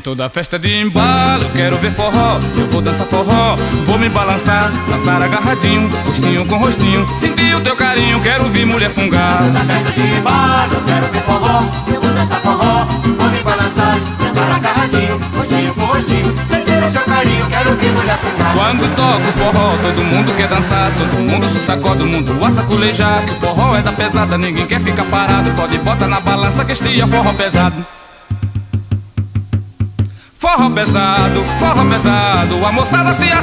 toda festa de embalo, quero ver forró, eu vou dançar forró. Vou me balançar, dançar agarradinho, rostinho com rostinho, sentir o teu carinho, quero ver mulher fungar. Toda festa de embalo, eu quero ver forró, eu vou dançar forró. Vou me balançar, dançar agarradinho, rostinho com rostinho, sentir o seu carinho, quero ver mulher fungar. Quando toco forró, todo mundo quer dançar, todo mundo se sacode, o mundo a saculejar. Que o forró é da pesada, ninguém quer ficar parado, pode botar na balança que este é forró pesado. Forró pesado, a moçada se assa.